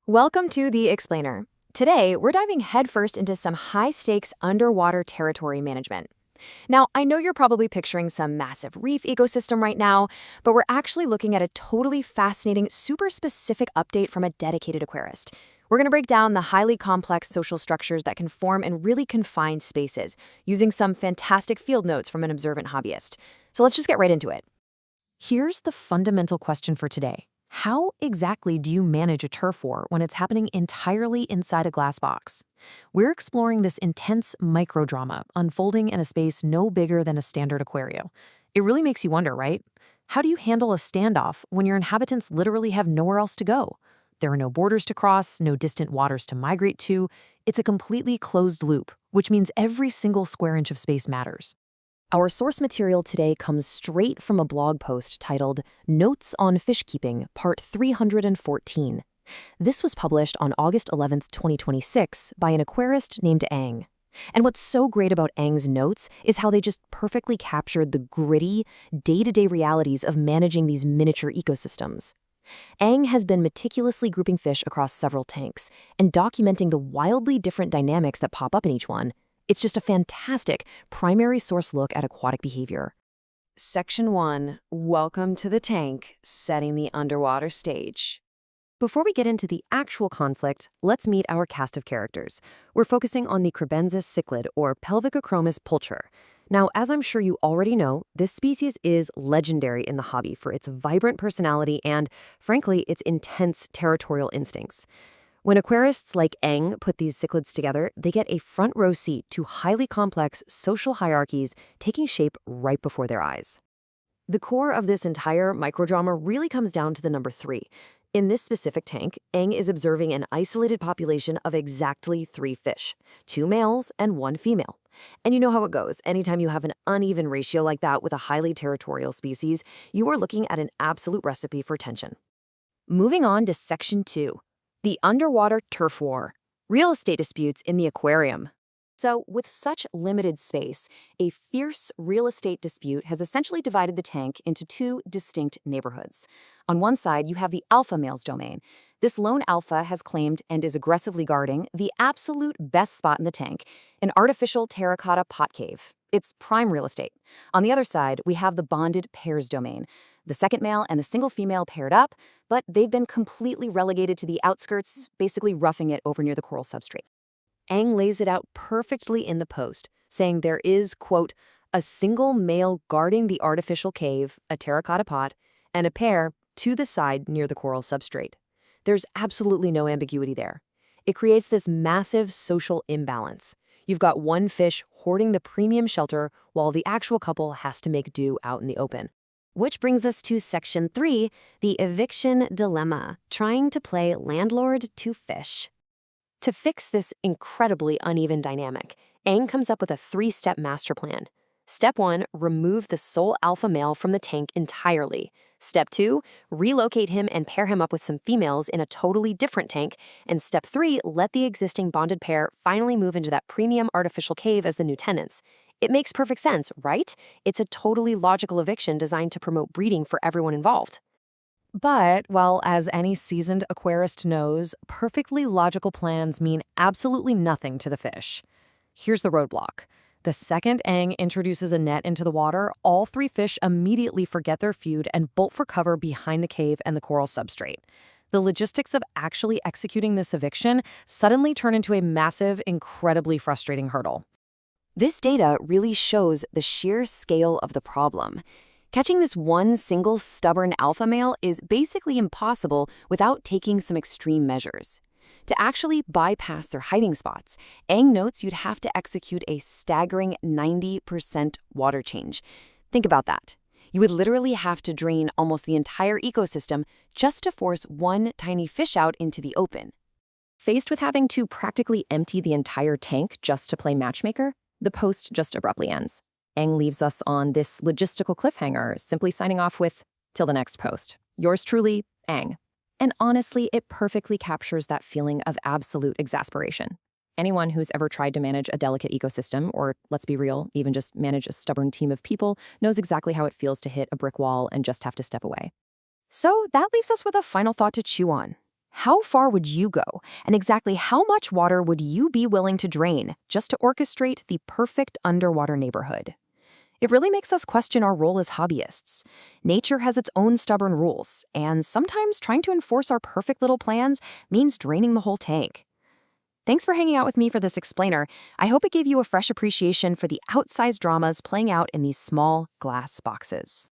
Welcome to The Explainer. Today, we're diving headfirst into some high-stakes underwater territory management. Now, I know you're probably picturing some massive reef ecosystem right now, but we're actually looking at a totally fascinating, super specific update from a dedicated aquarist. We're going to break down the highly complex social structures that can form in really confined spaces, using some fantastic field notes from an observant hobbyist. So let's just get right into it. Here's the fundamental question for today. How exactly do you manage a turf war when it's happening entirely inside a glass box? We're exploring this intense microdrama unfolding in a space no bigger than a standard aquarium. It really makes you wonder, right? How do you handle a standoff when your inhabitants literally have nowhere else to go? There are no borders to cross, no distant waters to migrate to. It's a completely closed loop, which means every single square inch of space matters. Our source material today comes straight from a blog post titled Notes-on-Fishkeeping, Part 314. This was published on August 11th, 2026 by an aquarist named Ang. And what's so great about Ang's notes is how they just perfectly captured the gritty, day-to-day realities of managing these miniature ecosystems. Ang has been meticulously grouping fish across several tanks and documenting the wildly different dynamics that pop up in each one. It's just a fantastic primary source look at aquatic behavior. Section 1. Welcome to the tank, setting the underwater stage. Before we get into the actual conflict, let's meet our cast of characters. We're focusing on the Kribensis Cichlid, or pelvicachromis-pulcher. Now, as I'm sure you already know, this species is legendary in the hobby for its vibrant personality and, frankly, its intense territorial instincts. When aquarists like Ang put these cichlids together, they get a front row seat to highly complex social hierarchies taking shape right before their eyes. The core of this entire microdrama really comes down to the number 3. In this specific tank, Ang is observing an isolated population of exactly 3 fish, 2 males and 1 female. And you know how it goes. Anytime you have an uneven ratio like that with a highly territorial species, you are looking at an absolute recipe for tension. Moving on to Section 2. The underwater turf war, real estate disputes in the aquarium. So, with such limited space, a fierce real estate dispute has essentially divided the tank into 2 distinct neighborhoods. On one side, you have the alpha male's domain. This lone alpha has claimed and is aggressively guarding the absolute best spot in the tank, an artificial terracotta pot cave. It's prime real estate. On the other side, we have the bonded pairs domain. The second male and the single female paired up, but they've been completely relegated to the outskirts, basically roughing it over near the coral substrate. Ang lays it out perfectly in the post, saying there is, quote, a single male guarding the artificial cave, a terracotta pot, and a pair to the side near the coral substrate. There's absolutely no ambiguity there. It creates this massive social imbalance. You've got one fish hoarding the premium shelter while the actual couple has to make do out in the open. Which brings us to Section 3, the eviction dilemma, trying to play landlord to fish. To fix this incredibly uneven dynamic, Ang comes up with a 3-step master plan. Step 1, remove the sole alpha male from the tank entirely. Step 2, relocate him and pair him up with some females in a totally different tank. And Step 3, let the existing bonded pair finally move into that premium artificial cave as the new tenants. It makes perfect sense, right? It's a totally logical eviction designed to promote breeding for everyone involved. But, well, as any seasoned aquarist knows, perfectly logical plans mean absolutely nothing to the fish. Here's the roadblock. The second Ang introduces a net into the water, all 3 fish immediately forget their feud and bolt for cover behind the cave and the coral substrate. The logistics of actually executing this eviction suddenly turn into a massive, incredibly frustrating hurdle. This data really shows the sheer scale of the problem. Catching this one single stubborn alpha male is basically impossible without taking some extreme measures. To actually bypass their hiding spots, Ang notes you'd have to execute a staggering 90% water change. Think about that. You would literally have to drain almost the entire ecosystem just to force one tiny fish out into the open. Faced with having to practically empty the entire tank just to play matchmaker, the post just abruptly ends. Ang leaves us on this logistical cliffhanger, simply signing off with, "Till the next post. Yours truly, Ang." And honestly, it perfectly captures that feeling of absolute exasperation. Anyone who's ever tried to manage a delicate ecosystem, or let's be real, even just manage a stubborn team of people, knows exactly how it feels to hit a brick wall and just have to step away. So that leaves us with a final thought to chew on. How far would you go, and exactly how much water would you be willing to drain just to orchestrate the perfect underwater neighborhood? It really makes us question our role as hobbyists. Nature has its own stubborn rules, and sometimes trying to enforce our perfect little plans means draining the whole tank. Thanks for hanging out with me for this explainer. I hope it gave you a fresh appreciation for the outsized dramas playing out in these small glass boxes.